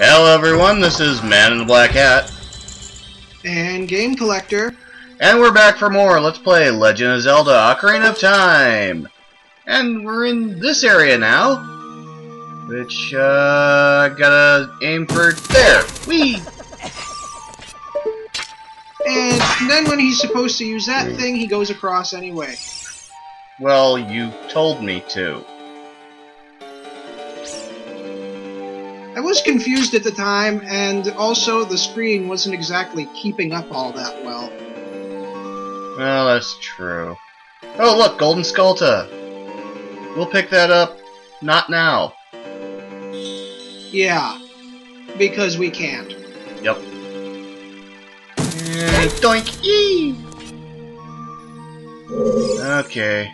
Hello everyone, this is Man in the Black Hat. And Game Collector. And we're back for more. Let's play Legend of Zelda, Ocarina of Time. And we're in this area now. Which, gotta aim for there. Whee! And then when he's supposed to use that thing, he goes across anyway. Well, you told me to. I was confused at the time, and also the screen wasn't exactly keeping up all that well. Well, that's true. Oh, look, Golden Skulta. We'll pick that up. Not now. Yeah, because we can't. Yep. And doink! Yee! Okay.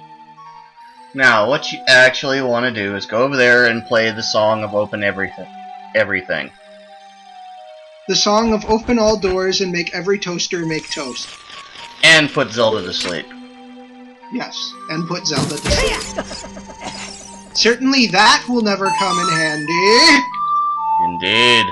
Now, what you actually want to do is go over there and play the song of Open Everything. The song of open all doors and make every toaster make toast. And put Zelda to sleep. Yes, and put Zelda to sleep. Certainly that will never come in handy. Indeed.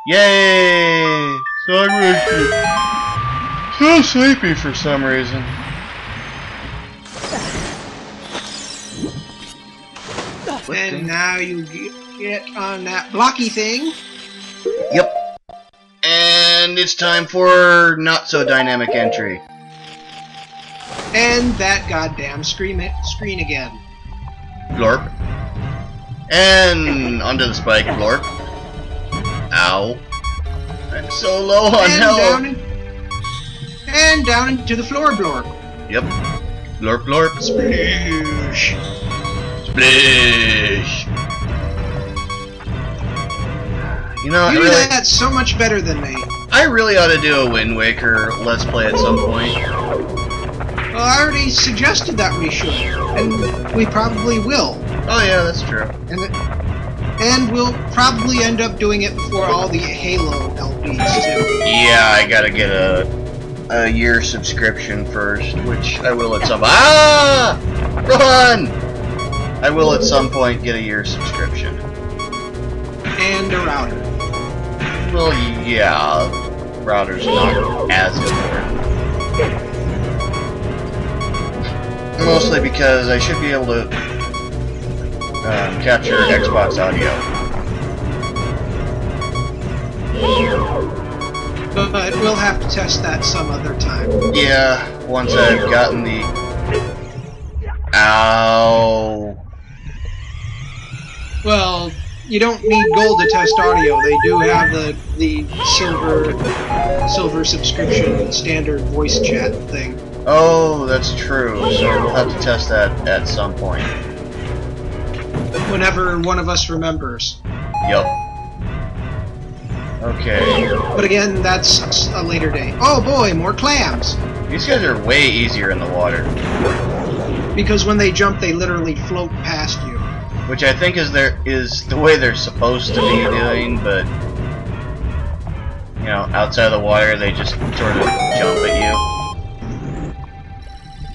Yay! Song mission. So sleepy for some reason. And now you get on that blocky thing. Yep. And it's time for not so dynamic entry. And that goddamn screen again. Glorp. And onto the spike, glorp. Ow. I'm so low on health. And down into the floor, blorp. Yep. Glorp, glorp. Sploosh. Splish. You know, You do that so much better than me. I really ought to do a Wind Waker Let's Play at some point. Well, I already suggested that we should, and we probably will. Oh yeah, that's true. And we'll probably end up doing it before all the Halo LPs too. Yeah, I gotta get a year subscription first, which I will at some. Ah! Run! I will at some point get a year subscription. And a router. Well, yeah, router's not as important. Mostly because I should be able to capture Xbox audio. But we'll have to test that some other time. Yeah, once I've gotten the... Ow. Well, you don't need gold to test audio. They do have the silver subscription standard voice chat thing. Oh, that's true. So we'll have to test that at some point. Whenever one of us remembers. Yup. Okay. But again, that's a later day. Oh boy, more clams! These guys are way easier in the water. Because when they jump, they literally float past you. Which I think is the way they're supposed to be doing, but you know, outside of the water they just sort of jump at you.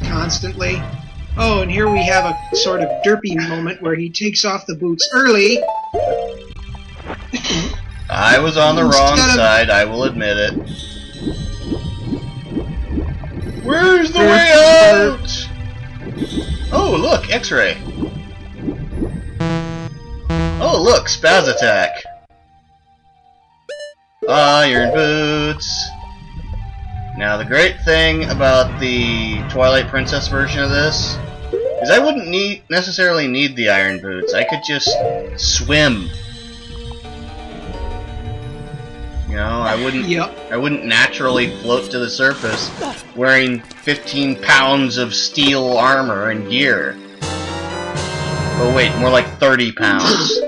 Constantly. Oh, and here we have a sort of derpy moment where he takes off the boots early. I was on the wrong side, I will admit it. Where's the way out? Oh, look, X-ray. Oh, look, Spaz Attack. Iron Boots. Now, the great thing about the Twilight Princess version of this is I wouldn't necessarily need the Iron Boots. I could just swim. You know, I wouldn't naturally float to the surface wearing 15 pounds of steel armor and gear. Oh wait, more like 30 pounds.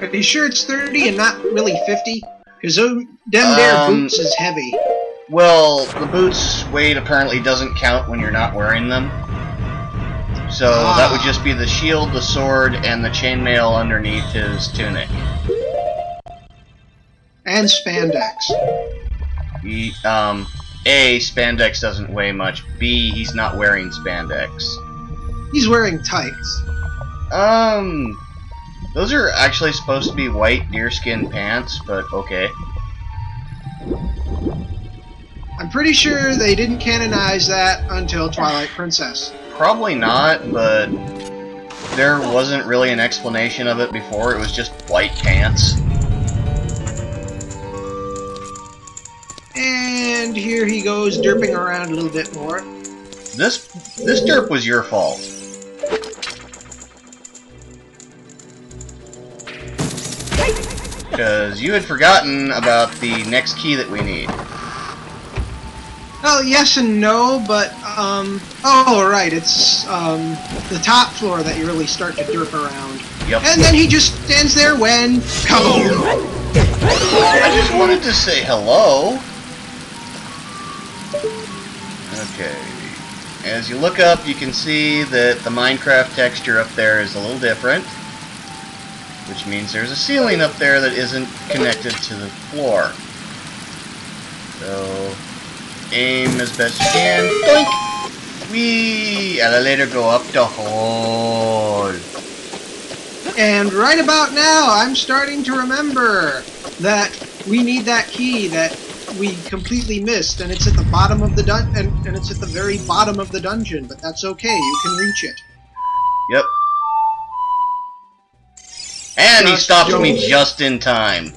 Are you sure it's 30 and not really 50? Because them there boots is heavy. Well, the boots weight apparently doesn't count when you're not wearing them. So that would just be the shield, the sword, and the chainmail underneath his tunic. And spandex. A, spandex doesn't weigh much. B, he's not wearing spandex. He's wearing tights. Those are actually supposed to be white deerskin pants, but okay. I'm pretty sure they didn't canonize that until Twilight Princess. Probably not, but there wasn't really an explanation of it before. It was just white pants. And here he goes, derping around a little bit more. This derp was your fault. Because you had forgotten about the next key that we need. Well, yes and no, but, oh, right, it's, the top floor that you really start to derp around. Yep. And then he just stands there when, kaboom! I just wanted to say hello. Okay. As you look up, you can see that the Minecraft texture up there is a little different, which means there's a ceiling up there that isn't connected to the floor. So, aim as best you can. Doink! Whee! And later go up the hole. And right about now, I'm starting to remember that we need that key that we completely missed, and it's at the bottom of the and it's at the very bottom of the dungeon, but that's okay, you can reach it. Yep. And he stops me just in time.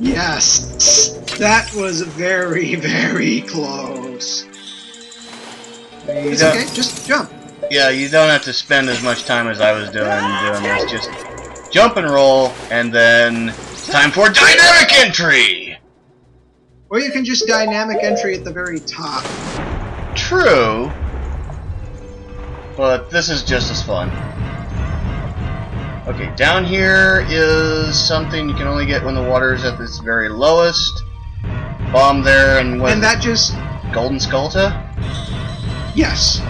Yes, that was very, very close. It's okay, just jump. Yeah, you don't have to spend as much time as I was doing this. Just jump and roll, and then it's time for dynamic entry! Or you can just dynamic entry at the very top. True, but this is just as fun. Okay, down here is something you can only get when the water is at its very lowest. Bomb there, and when... And that just... Golden Skulta? Yes.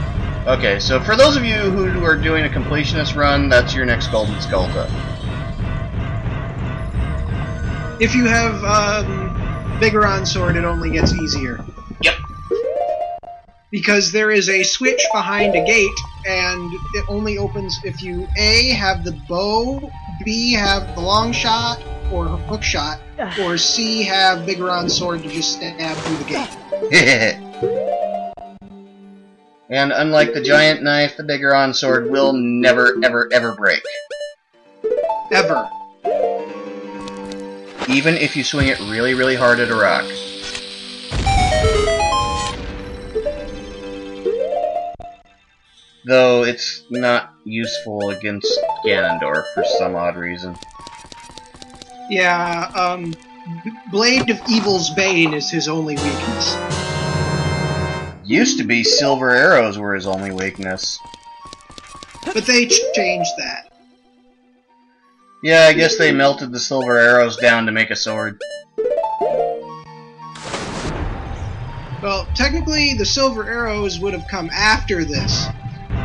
Okay, so for those of you who are doing a completionist run, that's your next Golden Skulta. If you have, Biggoron Sword, it only gets easier. Yep. Because there is a switch behind a gate, and it only opens if you A, have the bow, B, have the long shot, or hook shot, or C, have Biggoron Sword to just stab through the gate. And unlike the giant knife, the Biggoron Sword will never, ever, ever break. Ever. Even if you swing it really, really hard at a rock. Though it's not useful against Ganondorf for some odd reason. Yeah, Blade of Evil's Bane is his only weakness. Used to be silver arrows were his only weakness. But they changed that. Yeah, I guess they melted the silver arrows down to make a sword. Well, technically, the silver arrows would have come after this.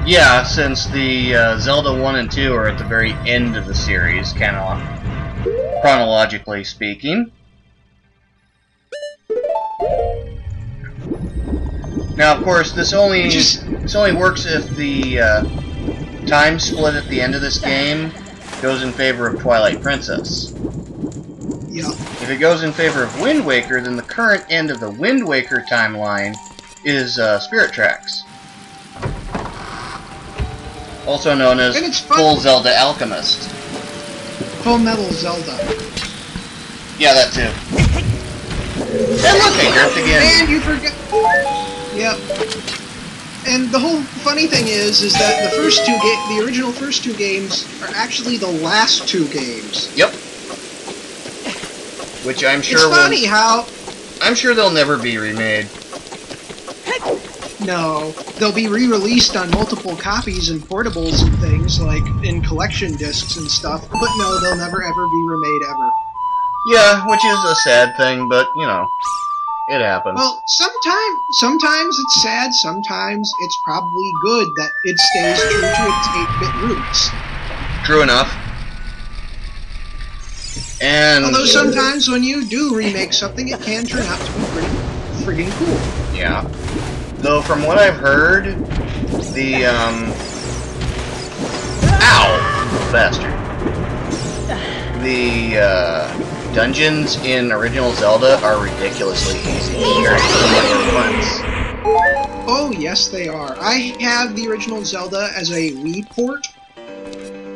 Yeah, since the Zelda 1 and 2 are at the very end of the series, chronologically speaking. Now, of course, this only works if the time split at the end of this game goes in favor of Twilight Princess. Yep. If it goes in favor of Wind Waker, then the current end of the Wind Waker timeline is Spirit Tracks. Also known as Full Zelda Alchemist. Full Metal Zelda. Yeah, that too. And look, I gripped again. And you forgot... Yep. And the whole funny thing is that the original first two games are actually the last two games. Yep. Which I'm sure it's funny how... I'm sure they'll never be remade. No. They'll be re-released on multiple copies and portables and things, like in collection discs and stuff, but no, they'll never ever be remade ever. Yeah, which is a sad thing, but, you know, it happens. Well, sometimes it's sad, sometimes it's probably good that it stays true to its 8-bit roots. True enough. And although sometimes when you do remake something, it can turn out to be pretty friggin' cool. Yeah. Though from what I've heard, the Ow! Bastard. The dungeons in original Zelda are ridiculously easy compared to the newer ones. Oh, yes they are. I have the original Zelda as a Wii port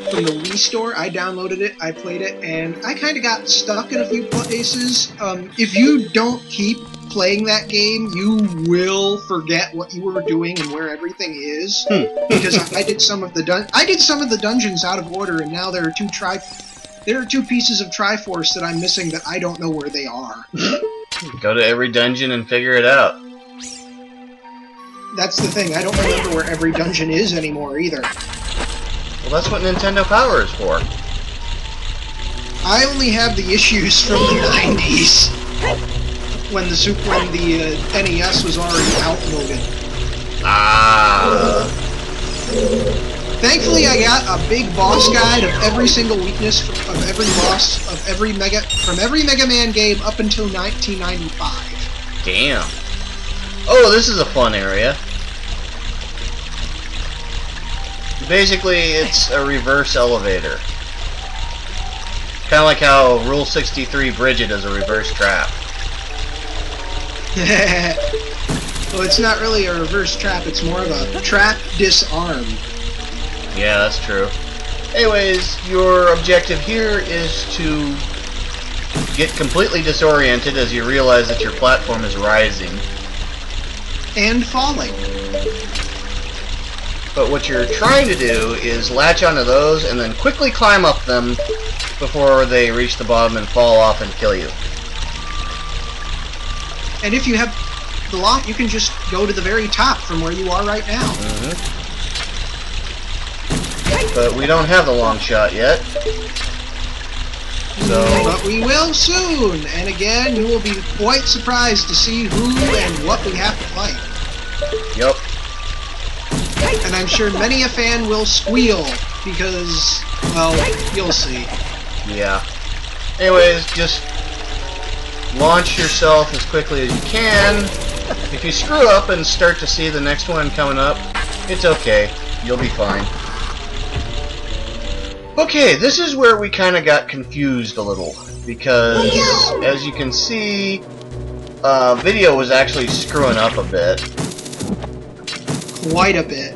from the Wii store. I downloaded it, I played it, and I kind of got stuck in a few places. If you don't keep playing that game, you will forget what you were doing and where everything is. Because I did some of the dungeons out of order, and now there are two pieces of Triforce that I'm missing that I don't know where they are. Go to every dungeon and figure it out. That's the thing, I don't remember where every dungeon is anymore either. Well, that's what Nintendo Power is for. I only have the issues from the 90s. When the NES was already outmoded. Ah. Thankfully, I got a big boss guide of every single weakness of every boss of every Mega Man game up until 1995. Damn. Oh, this is a fun area. Basically, it's a reverse elevator. Kind of like how Rule 63 Bridget is a reverse trap. Well, it's not really a reverse trap, it's more of a trap disarm. Yeah, that's true. Anyways, your objective here is to get completely disoriented as you realize that your platform is rising. And falling. But what you're trying to do is latch onto those and then quickly climb up them before they reach the bottom and fall off and kill you. And if you have the lock, you can just go to the very top from where you are right now. Mm-hmm. But we don't have the long shot yet. So. But we will soon! And again, you will be quite surprised to see who and what we have to fight. Yep. And I'm sure many a fan will squeal, because, well, you'll see. Yeah. Anyways, just launch yourself as quickly as you can. If you screw up and start to see the next one coming up, it's okay. You'll be fine. Okay, this is where we kind of got confused a little, because as you can see, video was actually screwing up a bit. Quite a bit.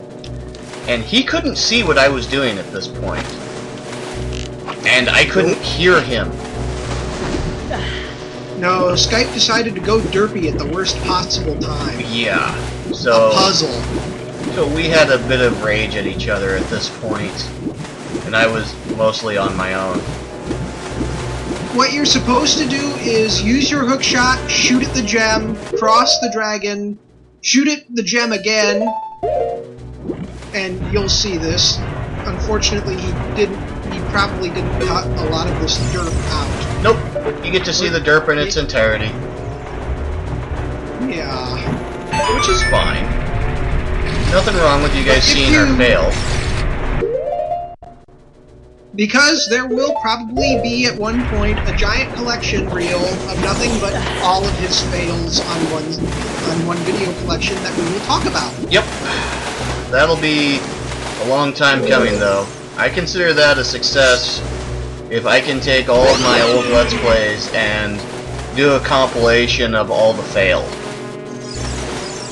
And he couldn't see what I was doing at this point. And I couldn't hear him. No, Skype decided to go derpy at the worst possible time. Yeah, so... A puzzle. So we had a bit of rage at each other at this point. And I was mostly on my own. What you're supposed to do is use your hook shot, shoot at the gem, cross the dragon, shoot at the gem again, and you'll see this. Unfortunately, he probably didn't cut a lot of this derp out. Nope, you get to see the derp in its entirety. Yeah. Which is fine. Nothing wrong with you guys seeing her fail. Because there will probably be, at one point, a giant collection reel of nothing but all of his fails on one video collection that we will talk about. Yep. That'll be a long time coming, though. I consider that a success if I can take all of my old Let's Plays and do a compilation of all the fail.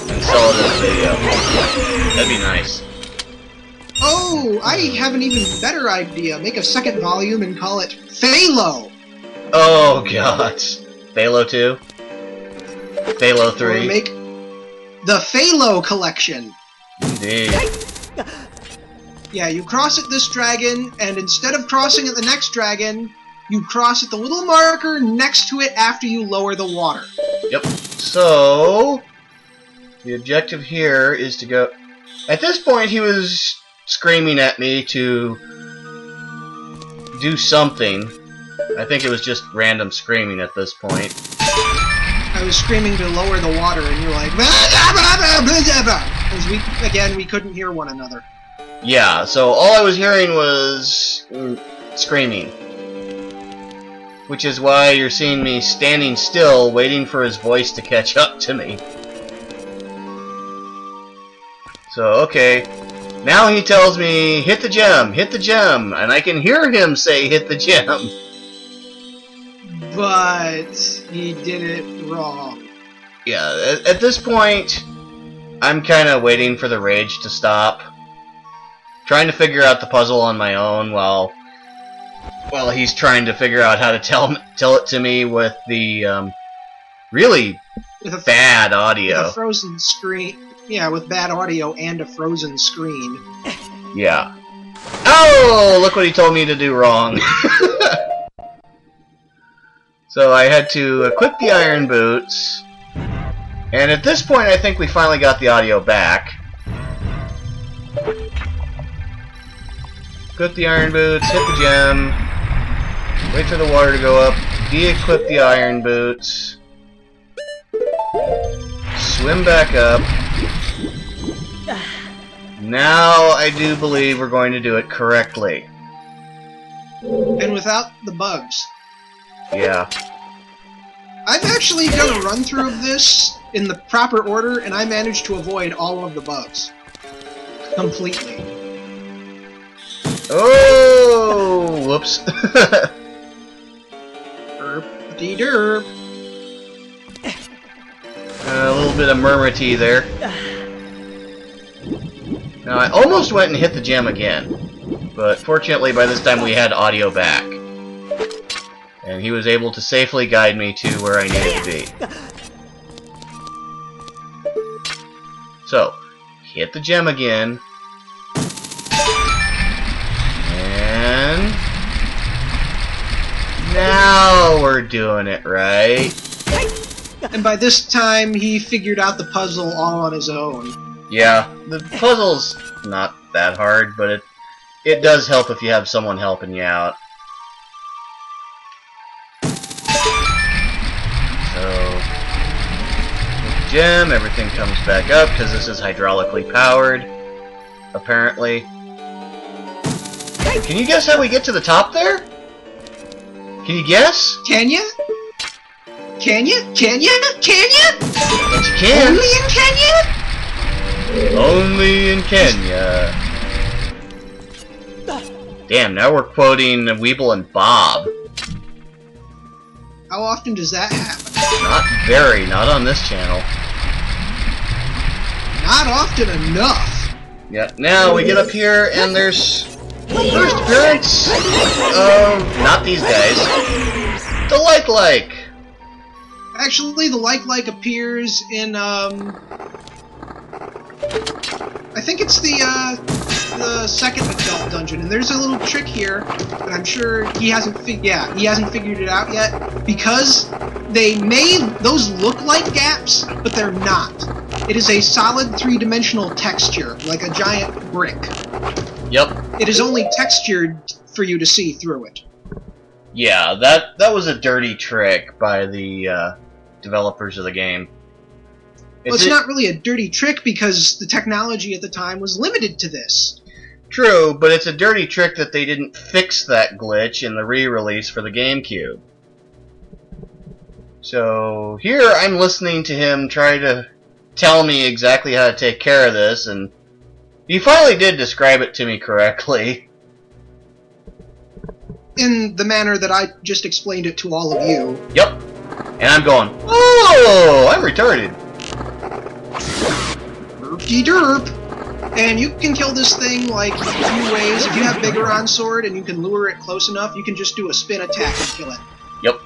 And sell it as a video. That'd be nice. Oh, I have an even better idea. Make a second volume and call it Phalo. Oh, God. Phalo 2? Phalo 3? Or make the Phalo collection. Indeed. Yeah, you cross at this dragon, and instead of crossing at the next dragon, you cross at the little marker next to it after you lower the water. Yep. So, the objective here is to go... At this point, he was screaming at me to do something. I think it was just random screaming at this point. I was screaming to lower the water, and you're like... Because we couldn't hear one another. Yeah, so all I was hearing was screaming. Which is why you're seeing me standing still, waiting for his voice to catch up to me. So, okay. Now he tells me, hit the gem, and I can hear him say, hit the gem. But he did it wrong. Yeah, at this point, I'm kind of waiting for the rage to stop. Trying to figure out the puzzle on my own while he's trying to figure out how to tell it to me with the really bad audio. With a frozen screen. Yeah, with bad audio and a frozen screen. Yeah. Oh, look what he told me to do wrong. So I had to equip the iron boots. And at this point, I think we finally got the audio back. Equip the iron boots, hit the gem, wait for the water to go up, de-equip the iron boots, swim back up. Now I do believe we're going to do it correctly. And without the bugs. Yeah. I've actually done a run-through of this in the proper order, and I managed to avoid all of the bugs. Completely. Oh! Whoops. Derp-de-derp. A little bit of murmurity there. Now, I almost went and hit the gem again, but fortunately by this time we had audio back. And he was able to safely guide me to where I needed to be. So, hit the gem again. And now we're doing it right. And by this time, he figured out the puzzle all on his own. Yeah, the puzzle's not that hard, but it does help if you have someone helping you out. So, with the gem, everything comes back up because this is hydraulically powered, apparently. Can you guess how we get to the top there? Can you guess? Can you? Can you? Can you? Can you? Yes, you can. Only in Kenya? Only in Kenya. Damn, now we're quoting Weeble and Bob. How often does that happen? Not very, not on this channel. Not often enough. Yeah, now we get up here and there's first appearance of not these guys. The like. Actually, the like appears in I think it's the second adult dungeon, and there's a little trick here that I'm sure he hasn't figured it out yet, because those look like gaps, but they're not. It is a solid three-dimensional texture, like a giant brick. Yep. It is only textured for you to see through it. Yeah, that was a dirty trick by the developers of the game. Well, it's not really a dirty trick because the technology at the time was limited to this. True, but it's a dirty trick that they didn't fix that glitch in the re-release for the GameCube. So here I'm listening to him try to tell me exactly how to take care of this, and he finally did describe it to me correctly. In the manner that I just explained it to all of you. Yep. And I'm going, oh, I'm retarded. Derp. And you can kill this thing like a few ways. If you have Biggoron Sword and you can lure it close enough, you can just do a spin attack and kill it. Yep.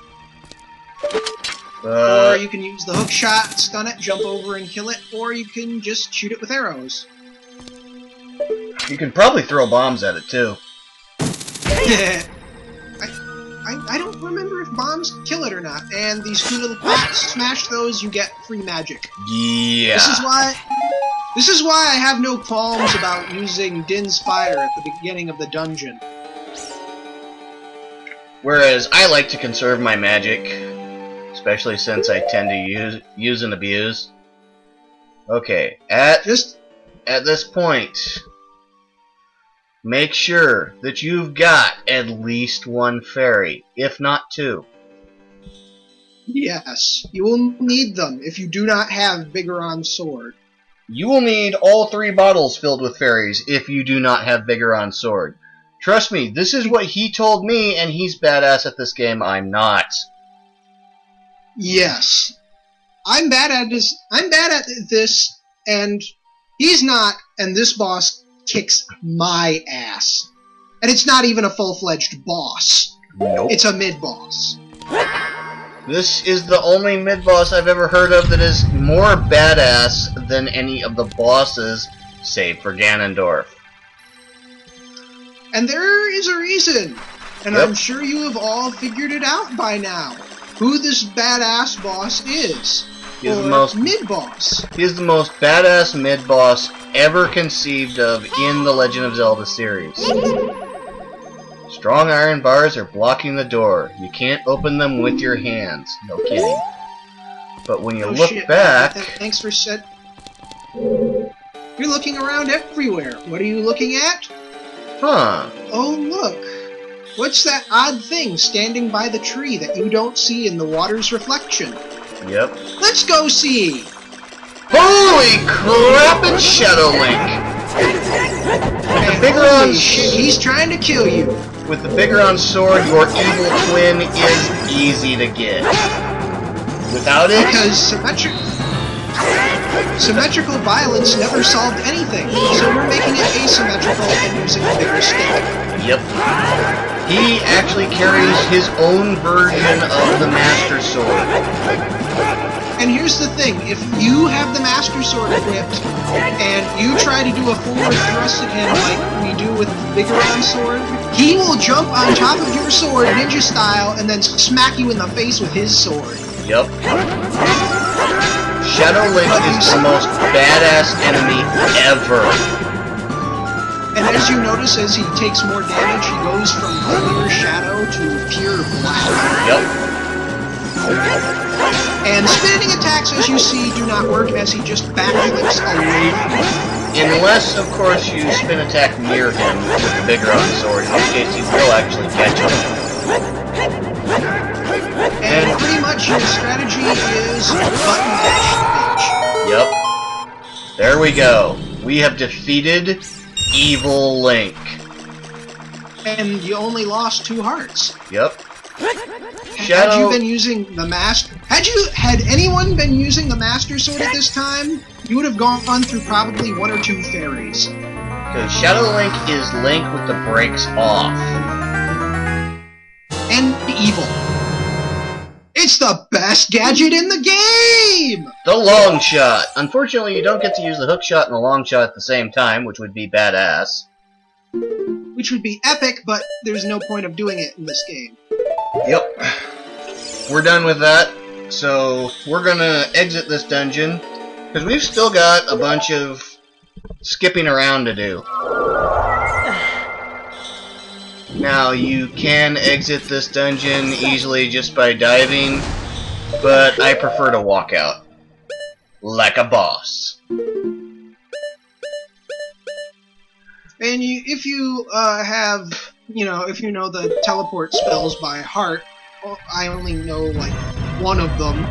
Or you can use the hook shot, stun it, jump over and kill it, or you can just shoot it with arrows. You can probably throw bombs at it too. I don't remember if bombs kill it or not. And these two little pots, smash those, you get free magic. Yeah. This is why I have no qualms about using Din's Fire at the beginning of the dungeon. Whereas I like to conserve my magic, especially since I tend to use and abuse. Okay, at this point, make sure that you've got at least one fairy, if not two. Yes, you will need them if you do not have Biggoron Sword. You will need all 3 bottles filled with fairies if you do not have Biggoron Sword. Trust me, this is what he told me, and he's badass at this game. I'm not. Yes. I'm bad at this, and he's not, and this boss kicks my ass. And it's not even a full-fledged boss. Nope. It's a mid-boss. This is the only mid-boss I've ever heard of that is more badass than any of the bosses, save for Ganondorf. And there is a reason, and Yep. I'm sure you have all figured it out by now, who this badass boss is. He's or the most mid-boss. He is the most badass mid-boss ever conceived of in the Legend of Zelda series. Strong iron bars are blocking the door. You can't open them with your hands. No kidding. But when you look shit. back... Thanks for set. You're looking around everywhere. What are you looking at? Huh. Oh, look. What's that odd thing standing by the tree that you don't see in the water's reflection? Yep. Let's go see! Holy crap, it's Shadow Link! Holy shit, he's trying to kill you. With the Biggoron Sword, your evil twin is easy to get. Without it... Because symmetrical violence never solved anything, so we're making it asymmetrical and using a bigger stick. Yep. He actually carries his own version of the Master Sword. And here's the thing, if you have the Master Sword equipped, and you try to do a forward thrust at him like we do with the Biggoron Sword, he will jump on top of your sword, ninja style, and then smack you in the face with his sword. Yep. Shadow Link is the most badass enemy ever. And as you notice, as he takes more damage, he goes from clear shadow to pure black. Yep. And spinning attacks, as you see, do not work as he just backflips away from you. Unless, of course, you spin attack near him with the Biggoron Sword, in which case he will actually catch him. And pretty much his strategy is button mash. Yep. There we go. We have defeated Evil Link. And you only lost 2 hearts. Yep. Had you been using the master, had anyone been using the Master Sword at this time, you would have gone through probably 1 or 2 fairies. Because Shadow Link is Link with the brakes off. And evil. It's the best gadget in the game! The long shot. Unfortunately, you don't get to use the hook shot and the long shot at the same time, which would be badass. Which would be epic, but there's no point of doing it in this game. Yep. We're done with that, so we're gonna exit this dungeon, because we've still got a bunch of skipping around to do. Now, you can exit this dungeon easily just by diving, but I prefer to walk out. Like a boss. And if you have, if you know the teleport spells by heart, I only know like 1 of them.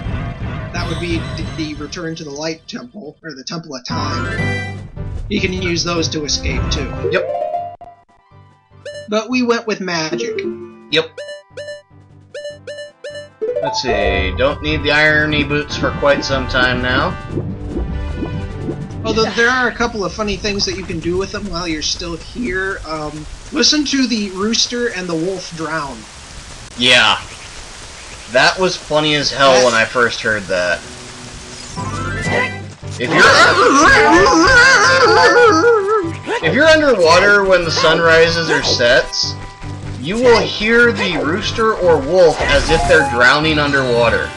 That would be the Return to the Light Temple, or the Temple of Time. You can use those to escape too. Yep. But we went with magic. Yep. Let's see, don't need the irony boots for quite some time now. Although there are a couple of funny things that you can do with them while you're still here. Listen to the rooster and the wolf drown. Yeah. That was funny as hell when I first heard that. If you're underwater when the sun rises or sets, you will hear the rooster or wolf as if they're drowning underwater.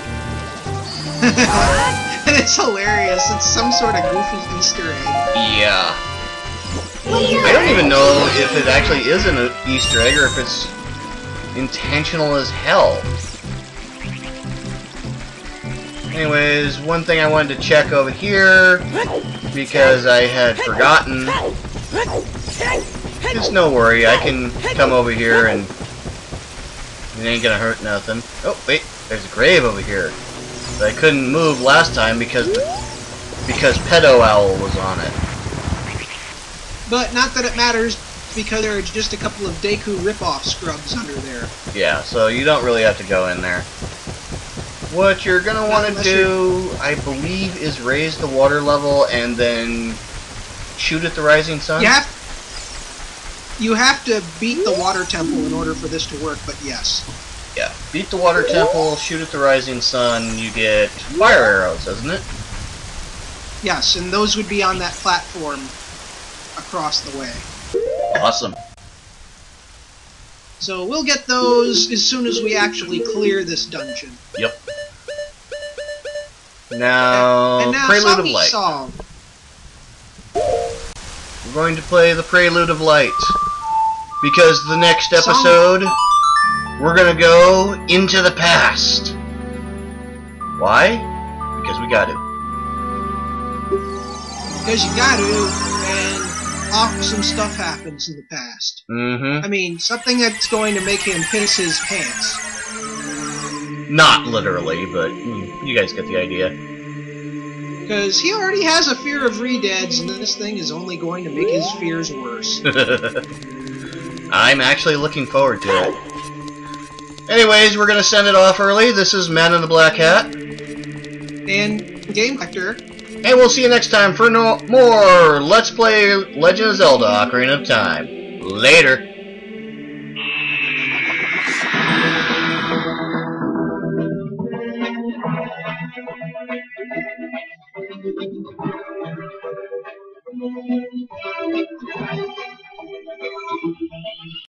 And it's hilarious. It's some sort of goofy Easter egg. Yeah. I don't even know if it actually is an Easter egg or if it's intentional as hell. Anyways, one thing I wanted to check over here, because I had forgotten, it's no worry, I can come over here and it ain't gonna hurt nothing. Oh, wait, there's a grave over here. But I couldn't move last time because because Pedo Owl was on it. But not that it matters, because there are just a couple of Deku ripoff scrubs under there. Yeah, so you don't really have to go in there. What you're gonna want to do, I believe, is raise the water level and then shoot at the rising sun. You have to beat the water temple in order for this to work, but yes. Yeah, beat the water temple, shoot at the rising sun, you get fire arrows, doesn't it? Yes, and those would be on that platform across the way. Awesome. So we'll get those as soon as we actually clear this dungeon. Yep. Now, Prelude of Light. Song. We're going to play the Prelude of Light. Because the next episode, we're going to go into the past. Why? Because we got to. Because you got to, and awesome stuff happens in the past. Mm-hmm. I mean, something that's going to make him piss his pants. Not literally, but you guys get the idea. Because he already has a fear of re-deads, and this thing is only going to make his fears worse. I'm actually looking forward to it. Anyways, we're going to send it off early. This is Man in the Black Hat. And Game Collector. And we'll see you next time for more Let's Play Legend of Zelda Ocarina of Time. Later.